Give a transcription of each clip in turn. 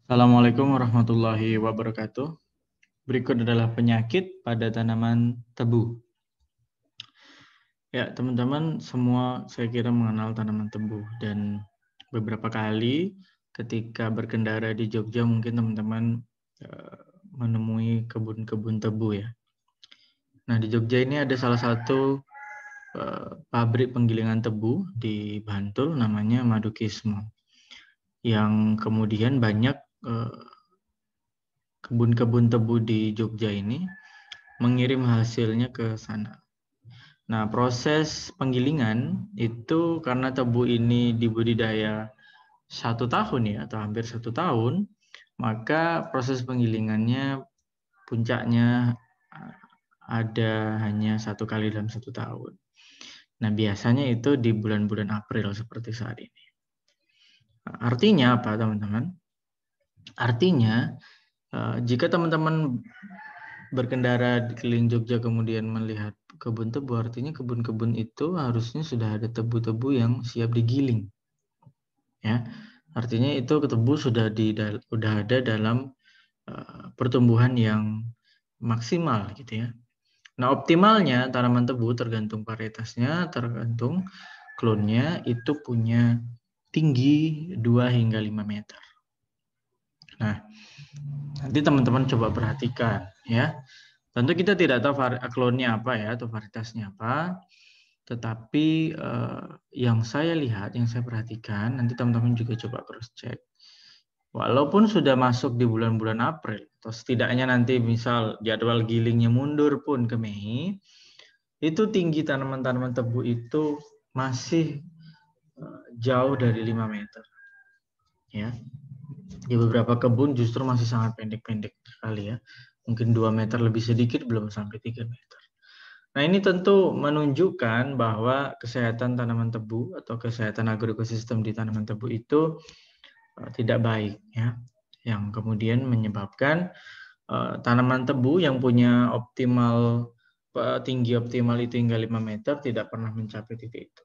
Assalamualaikum warahmatullahi wabarakatuh. Berikut adalah penyakit pada tanaman tebu. Ya, teman-teman semua saya kira mengenal tanaman tebu dan beberapa kali ketika berkendara di Jogja mungkin teman-teman menemui kebun-kebun tebu ya. Nah, di Jogja ini ada salah satu pabrik penggilingan tebu di Bantul namanya Madukismo. Yang kemudian banyak kebun-kebun tebu di Jogja ini mengirim hasilnya ke sana. Nah, proses penggilingan itu karena tebu ini dibudidaya 1 tahun ya, atau hampir 1 tahun, maka proses penggilingannya puncaknya ada hanya 1 kali dalam 1 tahun. Nah, biasanya itu di bulan-bulan April seperti saat ini. Artinya apa, teman-teman? Artinya, jika teman-teman berkendara di keliling Jogja kemudian melihat kebun tebu, artinya kebun-kebun itu harusnya sudah ada tebu-tebu yang siap digiling. Ya, artinya itu tebu sudah ada dalam pertumbuhan yang maksimal gitu ya. Nah, optimalnya tanaman tebu tergantung varietasnya, tergantung klonnya itu punya tinggi 2 hingga 5 meter. Nah, nanti teman-teman coba perhatikan ya. Tentu kita tidak tahu klonnya apa ya atau varietasnya apa, tetapi yang saya lihat, yang saya perhatikan, nanti teman-teman juga coba cross check. Walaupun sudah masuk di bulan-bulan April, atau setidaknya nanti misal jadwal gilingnya mundur pun ke Mei, itu tinggi tanaman-tanaman tebu itu masih jauh dari 5 meter. Ya. Di beberapa kebun justru masih sangat pendek-pendek sekali ya. Mungkin 2 meter lebih sedikit, belum sampai 3 meter. Nah, ini tentu menunjukkan bahwa kesehatan tanaman tebu atau kesehatan agroekosistem di tanaman tebu itu tidak baik ya. Yang kemudian menyebabkan tanaman tebu yang punya tinggi optimal itu hingga 5 meter tidak pernah mencapai titik itu.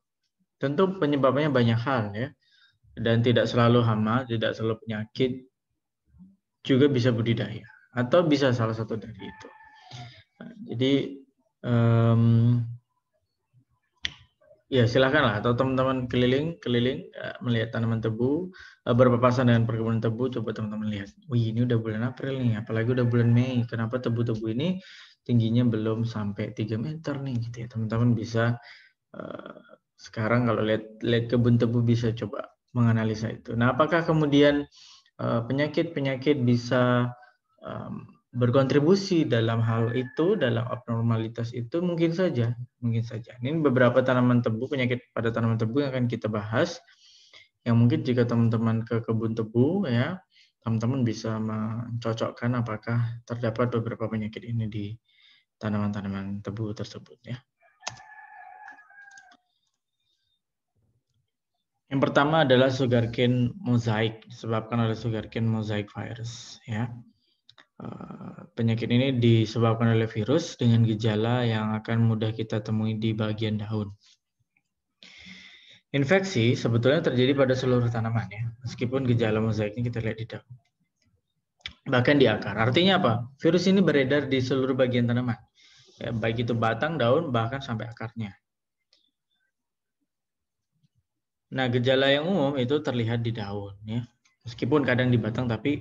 Tentu penyebabnya banyak hal ya. Dan tidak selalu hama, tidak selalu penyakit, juga bisa budidaya atau bisa salah satu dari itu. Nah, jadi ya silakanlah, atau teman-teman keliling melihat tanaman tebu berpapasan dengan perkebunan tebu, coba teman-teman lihat. Wih, ini udah bulan April nih, apalagi udah bulan Mei. Kenapa tebu-tebu ini tingginya belum sampai 3 meter nih gitu ya. Teman-teman bisa sekarang kalau lihat kebun tebu bisa coba menganalisa itu. Nah, apakah kemudian penyakit-penyakit bisa berkontribusi dalam hal itu, dalam abnormalitas itu? Mungkin saja, mungkin saja. Ini beberapa tanaman tebu, penyakit pada tanaman tebu yang akan kita bahas, yang mungkin jika teman-teman ke kebun tebu ya, teman-teman bisa mencocokkan apakah terdapat beberapa penyakit ini di tanaman-tanaman tebu tersebut ya. Yang pertama adalah sugarcane mosaic, disebabkan oleh sugarcane mosaic virus ya. Penyakit ini disebabkan oleh virus dengan gejala yang akan mudah kita temui di bagian daun. Infeksi sebetulnya terjadi pada seluruh tanaman ya, meskipun gejala mosaiknya kita lihat di daun. Bahkan di akar. Artinya apa? Virus ini beredar di seluruh bagian tanaman. Ya, baik itu batang, daun, bahkan sampai akarnya. Nah, gejala yang umum itu terlihat di daun ya. Meskipun kadang di batang, tapi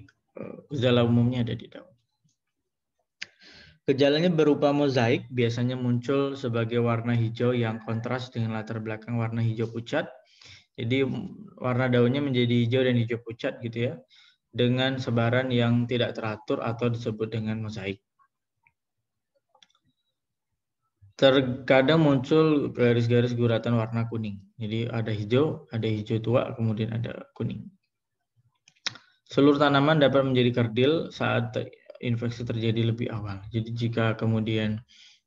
gejala umumnya ada di daun. Gejalanya berupa mozaik, biasanya muncul sebagai warna hijau yang kontras dengan latar belakang warna hijau pucat. Jadi warna daunnya menjadi hijau dan hijau pucat gitu ya, dengan sebaran yang tidak teratur atau disebut dengan mozaik. Terkadang muncul garis-garis guratan warna kuning. Jadi ada hijau tua, kemudian ada kuning. Seluruh tanaman dapat menjadi kerdil saat infeksi terjadi lebih awal. Jadi jika kemudian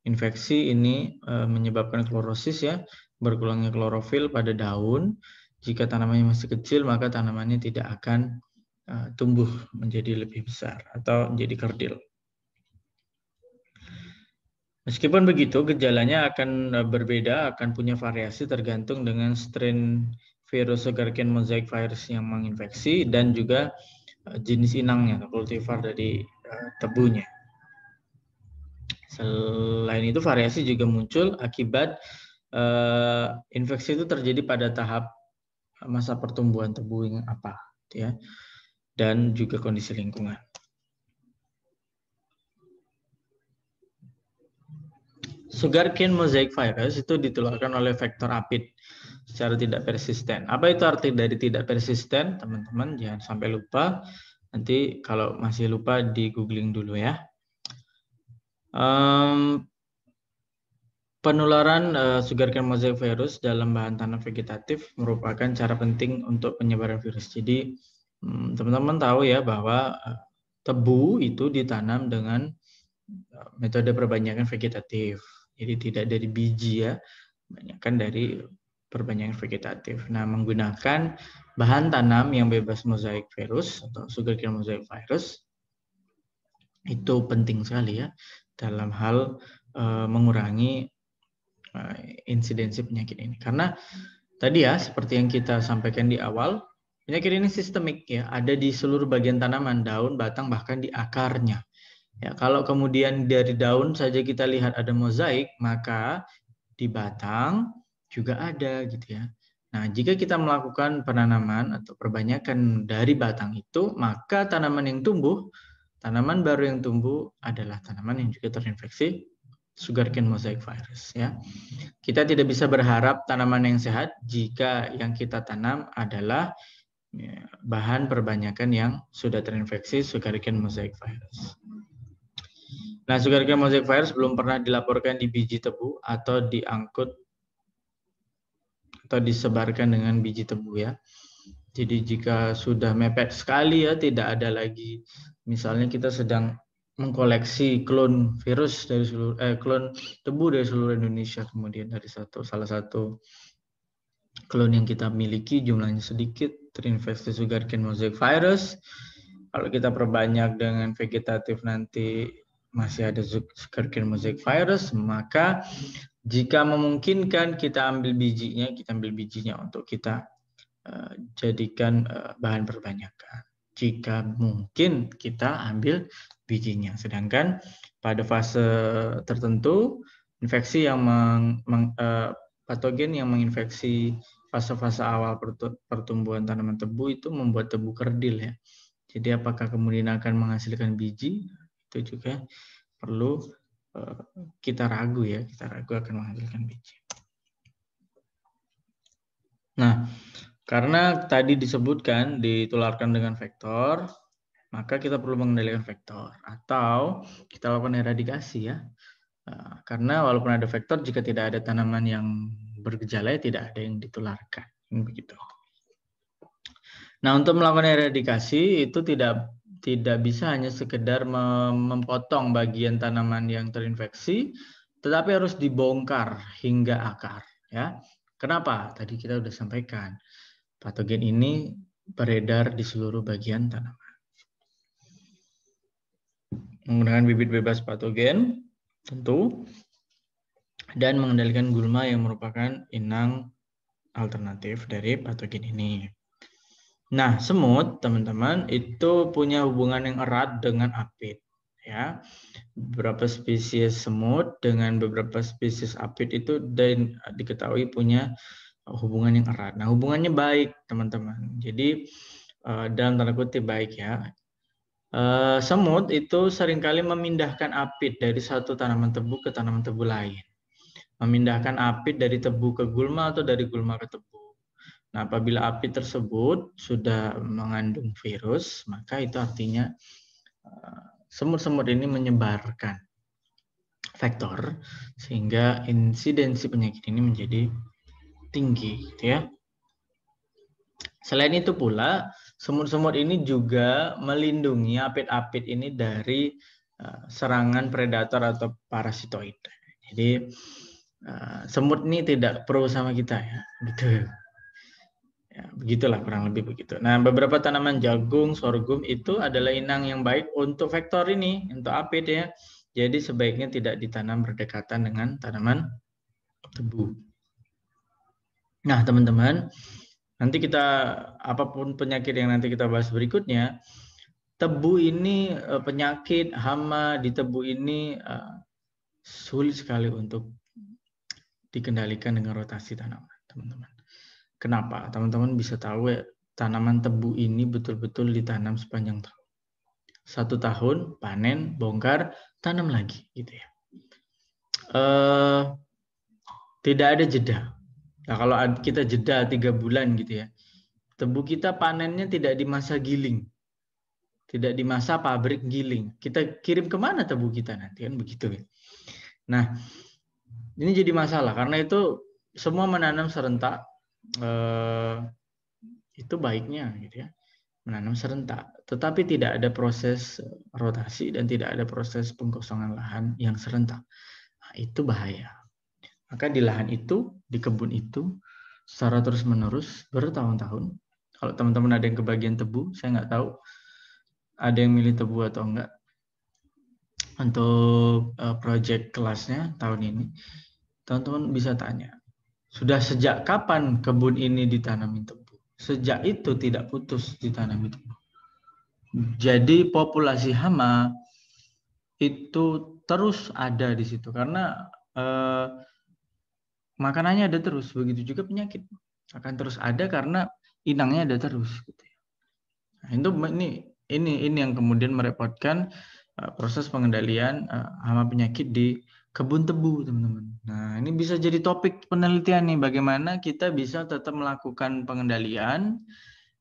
infeksi ini menyebabkan klorosis ya, berkurangnya klorofil pada daun, jika tanamannya masih kecil maka tanamannya tidak akan tumbuh menjadi lebih besar atau menjadi kerdil. Meskipun begitu, gejalanya akan berbeda, akan punya variasi tergantung dengan strain virus sugarcane mosaic virus yang menginfeksi dan juga jenis inangnya, kultivar dari tebunya. Selain itu, variasi juga muncul akibat infeksi itu terjadi pada tahap masa pertumbuhan tebu yang apa, ya, dan juga kondisi lingkungan. Sugarcane mosaic virus itu ditularkan oleh vektor apit secara tidak persisten. Apa itu arti dari tidak persisten, teman-teman? Jangan sampai lupa. Nanti kalau masih lupa di googling dulu ya. Penularan sugarcane mosaic virus dalam bahan tanam vegetatif merupakan cara penting untuk penyebaran virus. Jadi teman-teman tahu ya bahwa tebu itu ditanam dengan metode perbanyakan vegetatif. Jadi tidak dari biji ya, kebanyakan dari perbanyakan vegetatif. Nah, menggunakan bahan tanam yang bebas mosaic virus atau sugarcane mosaic virus itu penting sekali ya dalam hal mengurangi insidensi penyakit ini. Karena tadi ya, seperti yang kita sampaikan di awal, penyakit ini sistemik ya, ada di seluruh bagian tanaman, daun, batang, bahkan di akarnya. Ya, kalau kemudian dari daun saja kita lihat ada mozaik, maka di batang juga ada gitu ya. Nah, jika kita melakukan penanaman atau perbanyakan dari batang itu, maka tanaman yang tumbuh, tanaman baru yang tumbuh adalah tanaman yang juga terinfeksi sugarcane mosaic virus ya. Kita tidak bisa berharap tanaman yang sehat jika yang kita tanam adalah bahan perbanyakan yang sudah terinfeksi sugarcane mosaic virus. Nah, sugarcane mosaic virus belum pernah dilaporkan di biji tebu atau diangkut atau disebarkan dengan biji tebu ya. Jadi jika sudah mepet sekali ya, tidak ada lagi, misalnya kita sedang mengkoleksi klon virus dari seluruh klon tebu dari seluruh Indonesia, kemudian dari salah satu klon yang kita miliki jumlahnya sedikit terinfeksi sugarcane mosaic virus. Kalau kita perbanyak dengan vegetatif nanti masih ada sugarcane mosaic virus, maka jika memungkinkan kita ambil bijinya untuk kita jadikan bahan perbanyakan. Jika mungkin kita ambil bijinya. Sedangkan pada fase tertentu infeksi yang patogen yang menginfeksi fase-fase awal pertumbuhan tanaman tebu itu membuat tebu kerdil ya. Jadi apakah kemudian akan menghasilkan biji? Itu juga perlu kita ragu ya, kita ragu akan menghasilkan biji. Nah, karena tadi disebutkan ditularkan dengan vektor, maka kita perlu mengendalikan vektor atau kita lakukan eradikasi ya. Karena walaupun ada vektor, jika tidak ada tanaman yang bergejala, tidak ada yang ditularkan. Begitu. Nah, untuk melakukan eradikasi itu tidak bisa hanya sekedar memotong bagian tanaman yang terinfeksi, tetapi harus dibongkar hingga akar. Ya, kenapa? Tadi kita sudah sampaikan. Patogen ini beredar di seluruh bagian tanaman. Menggunakan bibit bebas patogen, tentu, dan mengendalikan gulma yang merupakan inang alternatif dari patogen ini. Nah, semut, teman-teman, itu punya hubungan yang erat dengan apit. Ya, beberapa spesies semut dengan beberapa spesies apit itu dan diketahui punya hubungan yang erat. Nah, hubungannya baik, teman-teman. Jadi dalam tanda kutip baik ya. Semut itu seringkali memindahkan apit dari satu tanaman tebu ke tanaman tebu lain. Memindahkan apit dari tebu ke gulma atau dari gulma ke tebu. Nah, apabila apit tersebut sudah mengandung virus, maka itu artinya semut-semut ini menyebarkan vektor sehingga insidensi penyakit ini menjadi tinggi, gitu ya. Selain itu pula, semut-semut ini juga melindungi apit-apit ini dari serangan predator atau parasitoid. Jadi semut ini tidak pro sama kita ya, gitu. Ya, begitulah kurang lebih begitu. Nah, beberapa tanaman jagung, sorghum itu adalah inang yang baik untuk vektor ini, untuk apit ya. Jadi sebaiknya tidak ditanam berdekatan dengan tanaman tebu. Nah, teman-teman, nanti kita apapun penyakit yang nanti kita bahas berikutnya, tebu ini penyakit hama di tebu ini sulit sekali untuk dikendalikan dengan rotasi tanaman, teman-teman. Kenapa? Teman-teman bisa tahu ya, tanaman tebu ini betul-betul ditanam sepanjang tahun. 1 tahun panen, bongkar, tanam lagi, gitu ya. Tidak ada jeda. Nah, kalau kita jeda 3 bulan gitu ya, tebu kita panennya tidak di masa giling, tidak di masa pabrik giling. Kita kirim kemana tebu kita nanti, kan begitu ya. Nah, ini jadi masalah karena itu semua menanam serentak, itu baiknya gitu ya, menanam serentak. Tetapi tidak ada proses rotasi dan tidak ada proses pengkosongan lahan yang serentak. Nah, itu bahaya. Maka di lahan itu, di kebun itu, secara terus-menerus bertahun-tahun. Kalau teman-teman ada yang kebagian tebu, saya nggak tahu ada yang milih tebu atau enggak. Untuk proyek kelasnya tahun ini, teman-teman bisa tanya, sudah sejak kapan kebun ini ditanami tebu? Sejak itu tidak putus ditanami tebu. Jadi populasi hama itu terus ada di situ karena makanannya ada terus, begitu juga penyakit akan terus ada karena inangnya ada terus. Gitu. Nah, itu ini yang kemudian merepotkan proses pengendalian hama penyakit di kebun tebu, teman-teman. Nah, ini bisa jadi topik penelitian nih, bagaimana kita bisa tetap melakukan pengendalian,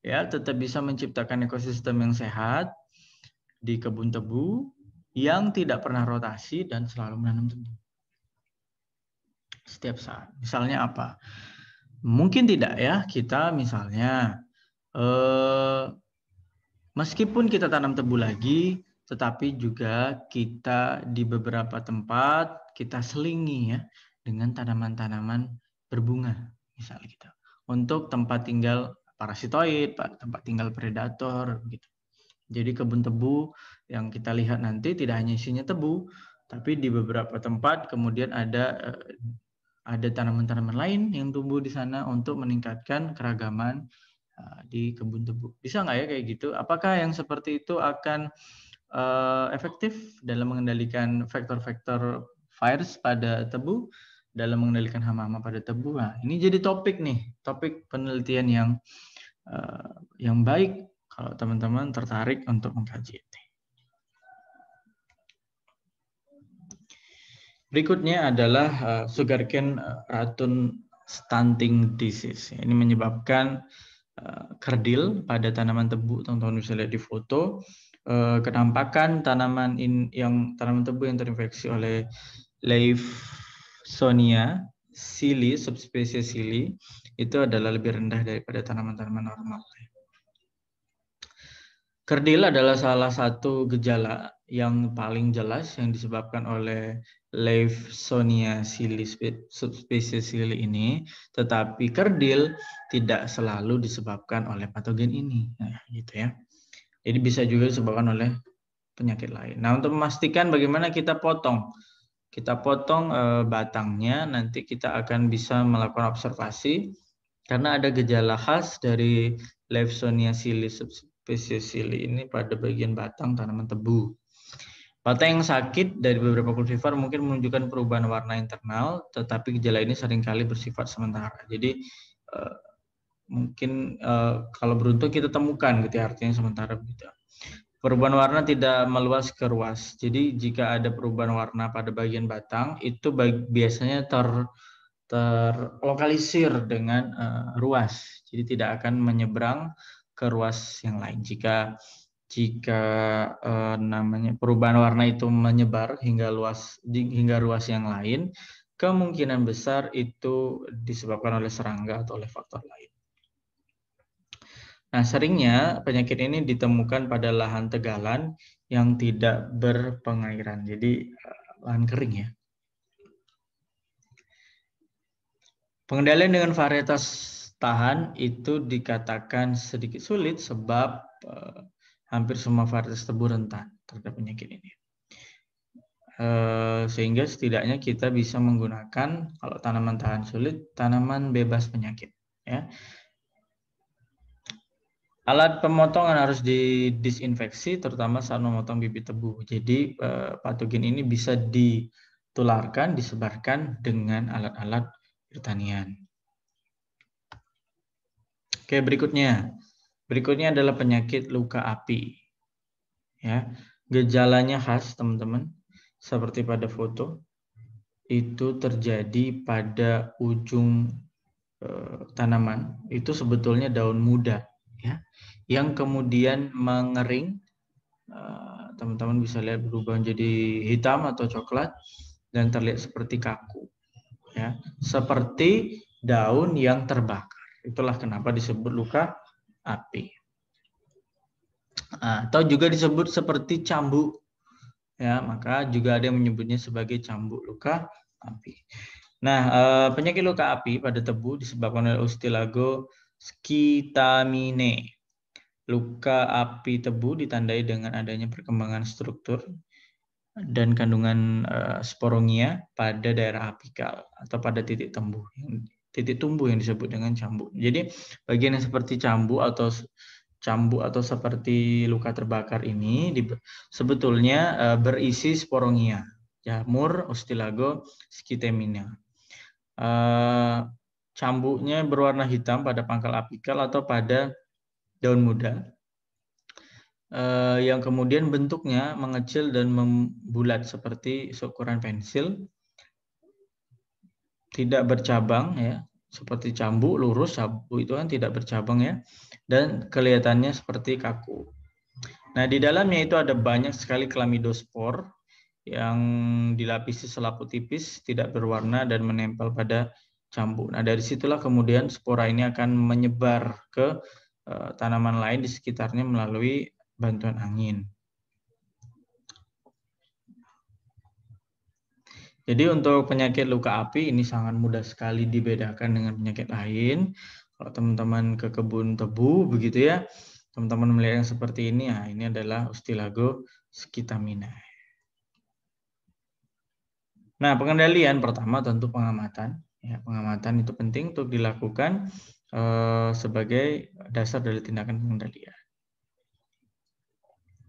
ya, tetap bisa menciptakan ekosistem yang sehat di kebun tebu yang tidak pernah rotasi dan selalu menanam tebu setiap saat. Misalnya apa? Mungkin tidak ya, kita misalnya meskipun kita tanam tebu lagi, tetapi juga kita di beberapa tempat kita selingi ya dengan tanaman-tanaman berbunga, misalnya gitu. Untuk tempat tinggal parasitoid, tempat tinggal predator, gitu. Jadi kebun tebu yang kita lihat nanti tidak hanya isinya tebu, tapi di beberapa tempat kemudian ada tanaman-tanaman lain yang tumbuh di sana untuk meningkatkan keragaman di kebun tebu. Bisa nggak ya kayak gitu? Apakah yang seperti itu akan efektif dalam mengendalikan faktor-faktor virus pada tebu, dalam mengendalikan hama-hama pada tebu? Nah, ini jadi topik nih, topik penelitian yang baik kalau teman-teman tertarik untuk mengkaji ini. Berikutnya adalah sugarcane racun stunting disease. Ini menyebabkan kerdil pada tanaman tebu. Teman-teman bisa lihat di foto. Kenampakan tanaman tebu yang terinfeksi oleh Lawsonia sili, subspesies sili, itu adalah lebih rendah daripada tanaman-tanaman normal. Kerdil adalah salah satu gejala yang paling jelas yang disebabkan oleh Lawsonia sili, subspesies sili ini, tetapi kerdil tidak selalu disebabkan oleh patogen ini. Nah, gitu ya. Jadi bisa juga disebabkan oleh penyakit lain. Nah, untuk memastikan bagaimana kita potong batangnya, nanti kita akan bisa melakukan observasi karena ada gejala khas dari Lawsonia sili, subspesies sili ini pada bagian batang tanaman tebu. Batang yang sakit dari beberapa kultivar mungkin menunjukkan perubahan warna internal, tetapi gejala ini seringkali bersifat sementara. Jadi mungkin kalau beruntung kita temukan, gitu ya, artinya sementara begitu. Perubahan warna tidak meluas ke ruas. Jadi jika ada perubahan warna pada bagian batang, itu biasanya terlokalisir dengan ruas. Jadi tidak akan menyeberang ke ruas yang lain. Jika namanya perubahan warna itu menyebar hingga ruas yang lain, kemungkinan besar itu disebabkan oleh serangga atau oleh faktor lain. Nah, seringnya penyakit ini ditemukan pada lahan tegalan yang tidak berpengairan, jadi lahan kering ya. Pengendalian dengan varietas tahan itu dikatakan sedikit sulit sebab hampir semua varietas tebu rentan terhadap penyakit ini. Sehingga setidaknya kita bisa menggunakan, kalau tanaman tahan sulit, tanaman bebas penyakit. Ya. Alat pemotongan harus didisinfeksi, terutama saat memotong bibit tebu. Jadi patogen ini bisa ditularkan, disebarkan dengan alat-alat pertanian. Oke, berikutnya. Berikutnya adalah penyakit luka api. Ya, gejalanya khas, teman-teman, seperti pada foto. Itu terjadi pada ujung tanaman. Itu sebetulnya daun muda, ya, yang kemudian mengering. Teman-teman bisa lihat berubah menjadi hitam atau coklat dan terlihat seperti kaku, ya, seperti daun yang terbakar. Itulah kenapa disebut luka api. Atau juga disebut seperti cambuk, ya, maka juga ada yang menyebutnya sebagai cambuk luka api. Nah, penyakit luka api pada tebu disebabkan oleh Ustilago schitamine. Luka api tebu ditandai dengan adanya perkembangan struktur dan kandungan sporongia pada daerah apikal atau pada titik tumbuh yang disebut dengan cambuk. Jadi bagian yang seperti cambuk atau seperti luka terbakar ini sebetulnya berisi sporongia, jamur Ustilago schitamina. Cambuknya berwarna hitam pada pangkal apikal atau pada daun muda, yang kemudian bentuknya mengecil dan membulat seperti seukuran pensil, tidak bercabang, ya, seperti cambuk lurus. Cambuk itu kan tidak bercabang, ya, dan kelihatannya seperti kaku. Nah, di dalamnya itu ada banyak sekali klamidospor yang dilapisi selaput tipis, tidak berwarna dan menempel pada cambuk. Nah, dari situlah kemudian spora ini akan menyebar ke tanaman lain di sekitarnya melalui bantuan angin. Jadi untuk penyakit luka api ini sangat mudah sekali dibedakan dengan penyakit lain. Kalau teman-teman ke kebun tebu begitu, ya, teman-teman melihat yang seperti ini, ya, ini adalah Ustilago schitamina. Nah, pengendalian pertama tentu pengamatan. Ya, pengamatan itu penting untuk dilakukan sebagai dasar dari tindakan pengendalian.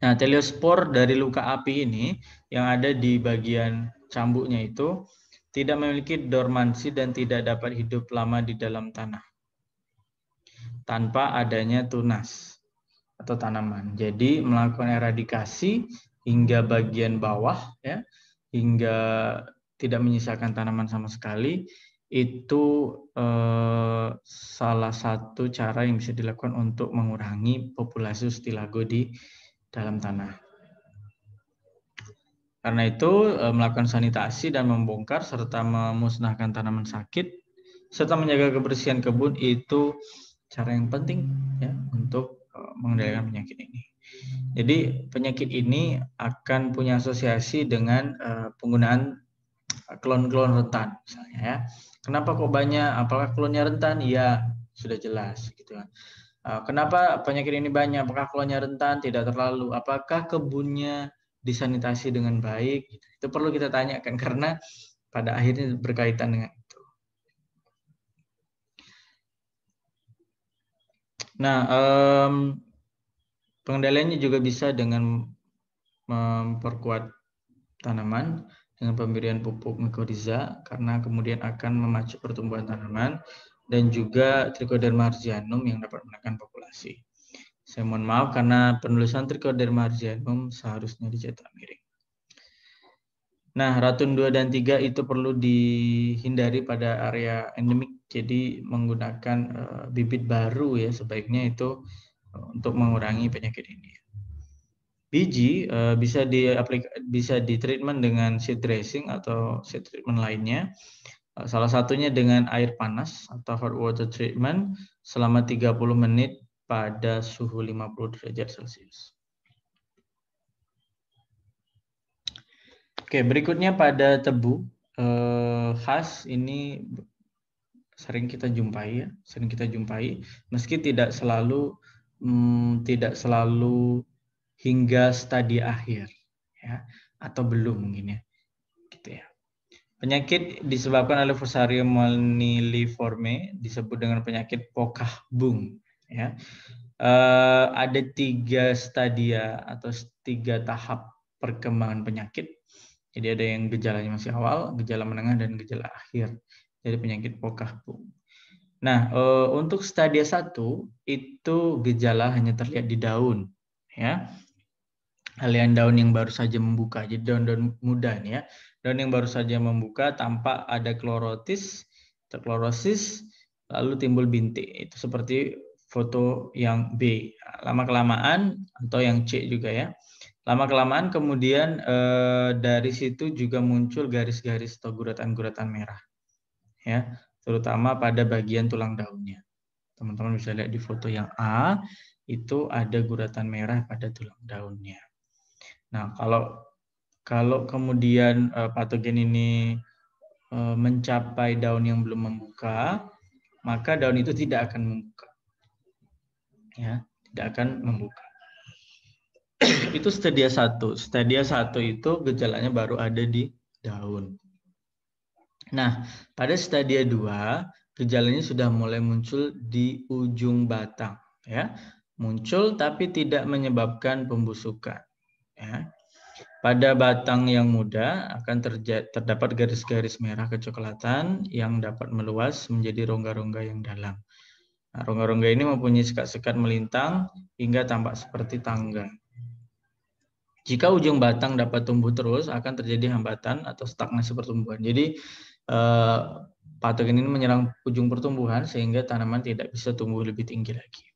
Nah, teliospor dari luka api ini yang ada di bagian cambuknya itu tidak memiliki dormansi dan tidak dapat hidup lama di dalam tanah tanpa adanya tunas atau tanaman. Jadi melakukan eradikasi hingga bagian bawah, ya, hingga tidak menyisakan tanaman sama sekali, itu salah satu cara yang bisa dilakukan untuk mengurangi populasi Ustilago di dalam tanah. Karena itu melakukan sanitasi dan membongkar serta memusnahkan tanaman sakit serta menjaga kebersihan kebun itu cara yang penting, ya, untuk mengendalikan penyakit ini. Jadi penyakit ini akan punya asosiasi dengan penggunaan klon-klon rentan, misalnya, ya. Kenapa kok banyak? Apakah klonnya rentan? Iya, sudah jelas, gitu kan. Kenapa penyakit ini banyak? Apakah klonnya rentan? Tidak terlalu. Apakah kebunnya disanitasi dengan baik? Itu perlu kita tanyakan karena pada akhirnya berkaitan dengan itu. Nah, pengendaliannya juga bisa dengan memperkuat tanaman dengan pemberian pupuk mycorrhiza karena kemudian akan memacu pertumbuhan tanaman, dan juga Trichoderma harzianum yang dapat menekan populasi. Saya mohon maaf karena penulisan Trichoderma harzianum seharusnya dicetak miring. Nah, ratun 2 dan 3 itu perlu dihindari pada area endemik. Jadi menggunakan bibit baru, ya, sebaiknya itu untuk mengurangi penyakit ini. Biji bisa ditreatment dengan seed dressing atau seed treatment lainnya. Salah satunya dengan air panas atau hot water treatment selama 30 menit pada suhu 50 derajat Celcius. Oke, berikutnya pada tebu khas ini sering kita jumpai, meski tidak selalu hingga stadium akhir, ya, atau belum mungkin, ya, gitu, ya. Penyakit disebabkan oleh Fusarium moniliforme disebut dengan penyakit pokah bung, ya. ada 3 stadia atau 3 tahap perkembangan penyakit. Jadi ada yang gejalanya masih awal, gejala menengah, dan gejala akhir dari penyakit pokah-bung. Nah, untuk stadia 1 itu gejala hanya terlihat di daun, ya. Alian daun yang baru saja membuka, jadi daun-daun muda nih ya. Daun yang baru saja membuka tampak ada klorosis, lalu timbul bintik. Itu seperti foto yang B. Lama-kelamaan atau yang C juga ya. Lama-kelamaan kemudian dari situ juga muncul garis-garis atau guratan-guratan merah, ya, terutama pada bagian tulang daunnya. Teman-teman bisa lihat di foto yang A, itu ada guratan merah pada tulang daunnya. Nah, kalau kemudian patogen ini mencapai daun yang belum membuka, maka daun itu tidak akan membuka. Ya, tidak akan membuka. Itu stadia 1. Stadia 1 itu gejalanya baru ada di daun. Nah, pada stadia 2, gejalanya sudah mulai muncul di ujung batang, ya. Muncul tapi tidak menyebabkan pembusukan, ya. Pada batang yang muda akan terdapat garis-garis merah kecoklatan yang dapat meluas menjadi rongga-rongga yang dalam. Nah, rongga-rongga ini mempunyai sekat-sekat melintang hingga tampak seperti tangga. Jika ujung batang dapat tumbuh terus, akan terjadi hambatan atau stagnasi pertumbuhan. Jadi, patogen ini menyerang ujung pertumbuhan sehingga tanaman tidak bisa tumbuh lebih tinggi lagi.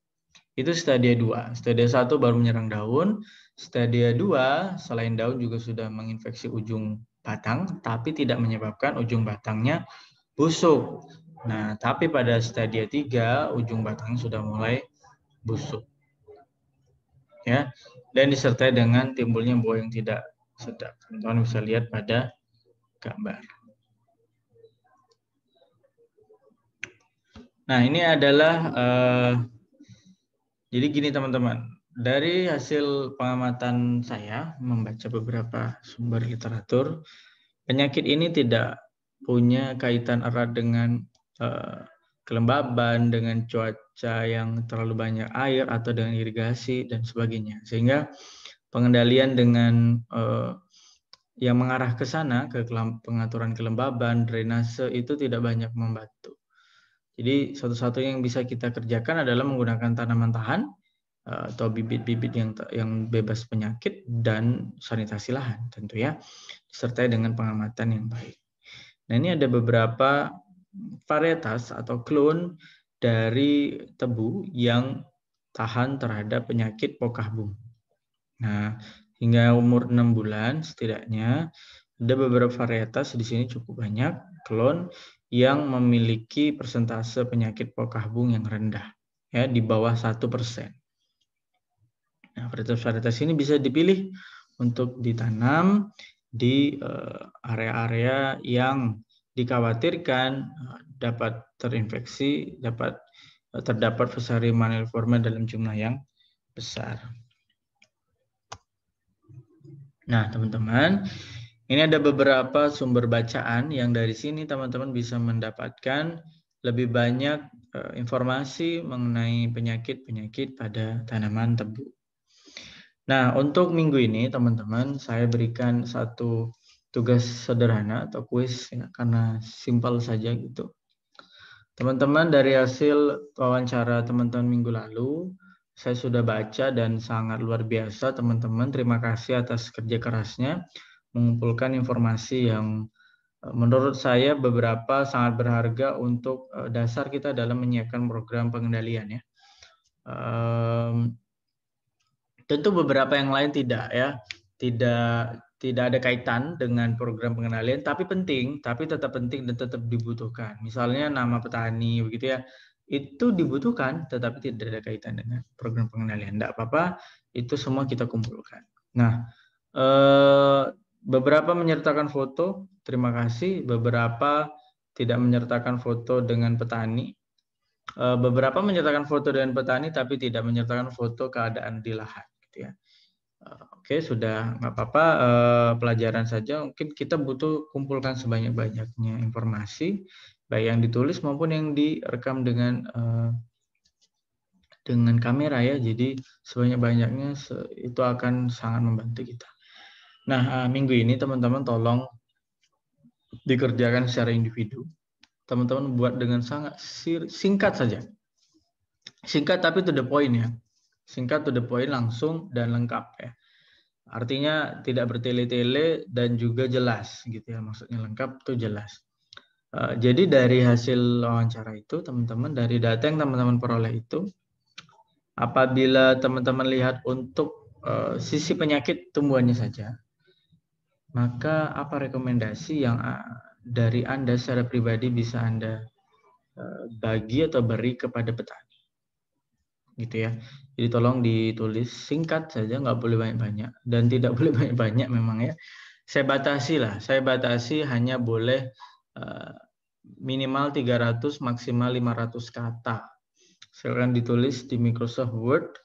Itu stadia 2. Stadia 1 baru menyerang daun. Stadia 2, selain daun juga sudah menginfeksi ujung batang, tapi tidak menyebabkan ujung batangnya busuk. Nah, tapi pada stadia 3, ujung batangnya sudah mulai busuk. Ya, dan disertai dengan timbulnya buah yang tidak sedap. Teman-teman bisa lihat pada gambar. Nah, ini adalah jadi gini teman-teman, dari hasil pengamatan saya membaca beberapa sumber literatur, penyakit ini tidak punya kaitan erat dengan kelembaban, dengan cuaca yang terlalu banyak air atau dengan irigasi dan sebagainya. Sehingga pengendalian dengan yang mengarah ke sana, ke pengaturan kelembaban, drainase itu tidak banyak membantu. Jadi satu-satunya yang bisa kita kerjakan adalah menggunakan tanaman tahan atau bibit-bibit yang bebas penyakit dan sanitasi lahan tentu ya, disertai dengan pengamatan yang baik. Nah, ini ada beberapa varietas atau klon dari tebu yang tahan terhadap penyakit pokah-bung. Nah, hingga umur 6 bulan setidaknya ada beberapa varietas di sini cukup banyak klon yang memiliki persentase penyakit pokah-bung yang rendah, ya, di bawah 1%. Nah, varietas-varietas ini bisa dipilih untuk ditanam di area-area yang dikhawatirkan dapat terinfeksi, terdapat Fusarium maliniforme dalam jumlah yang besar. Nah, teman-teman, ini ada beberapa sumber bacaan yang dari sini teman-teman bisa mendapatkan lebih banyak informasi mengenai penyakit-penyakit pada tanaman tebu. Nah, untuk minggu ini teman-teman saya berikan satu tugas sederhana atau kuis ya, karena simpel saja gitu. Teman-teman, dari hasil wawancara teman-teman minggu lalu, saya sudah baca dan sangat luar biasa teman-teman. Terima kasih atas kerja kerasnya mengumpulkan informasi yang menurut saya beberapa sangat berharga untuk dasar kita dalam menyiapkan program pengendalian ya. Tentu beberapa yang lain tidak ya, tidak ada kaitan dengan program pengendalian, tapi tetap penting dan tetap dibutuhkan. Misalnya nama petani begitu ya, itu dibutuhkan, tetapi tidak ada kaitan dengan program pengendalian. Tidak apa-apa, itu semua kita kumpulkan. Nah, beberapa menyertakan foto, terima kasih. Beberapa tidak menyertakan foto dengan petani. Beberapa menyertakan foto dengan petani, tapi tidak menyertakan foto keadaan di lahan. Gitu ya. Oke, sudah nggak apa-apa, pelajaran saja. Mungkin kita butuh kumpulkan sebanyak-banyaknya informasi, baik yang ditulis maupun yang direkam dengan dengan kamera ya. Jadi sebanyak-banyaknya itu akan sangat membantu kita. Nah, minggu ini teman-teman tolong dikerjakan secara individu. Teman-teman buat dengan sangat singkat saja. Singkat tapi to the point ya. Singkat to the point, langsung dan lengkap ya. Artinya tidak bertele-tele dan juga jelas gitu ya. Maksudnya lengkap tuh jelas. Jadi dari hasil wawancara itu teman-teman, dari data yang teman-teman peroleh itu, apabila teman-teman lihat untuk sisi penyakit tumbuhannya saja, maka apa rekomendasi yang dari Anda secara pribadi bisa Anda bagi atau beri kepada petani? Gitu ya. Jadi tolong ditulis singkat saja, nggak boleh banyak-banyak. Dan tidak boleh banyak-banyak memang ya. Saya batasi hanya boleh minimal 300, maksimal 500 kata. Silakan ditulis di Microsoft Word,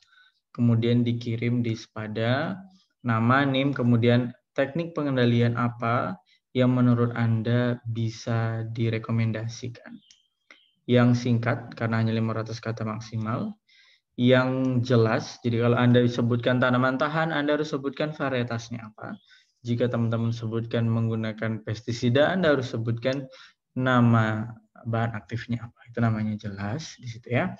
kemudian dikirim di Sepada, nama, NIM, kemudian teknik pengendalian apa yang menurut Anda bisa direkomendasikan. Yang singkat, karena hanya 500 kata maksimal. Yang jelas, jadi kalau Anda sebutkan tanaman tahan, Anda harus sebutkan varietasnya apa. Jika teman-teman sebutkan menggunakan pestisida, Anda harus sebutkan nama bahan aktifnya apa. Itu namanya jelas di situ ya.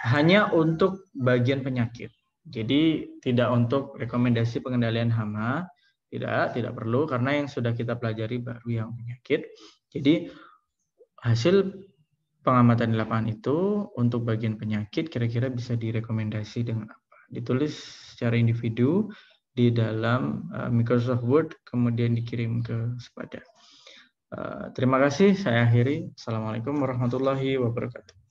Hanya untuk bagian penyakit. Jadi tidak untuk rekomendasi pengendalian hama, tidak perlu, karena yang sudah kita pelajari baru yang penyakit. Jadi hasil pengamatan di lapangan itu untuk bagian penyakit kira-kira bisa direkomendasi dengan apa? Ditulis secara individu di dalam Microsoft Word, kemudian dikirim ke Sepada. Terima kasih, saya akhiri. Assalamualaikum warahmatullahi wabarakatuh.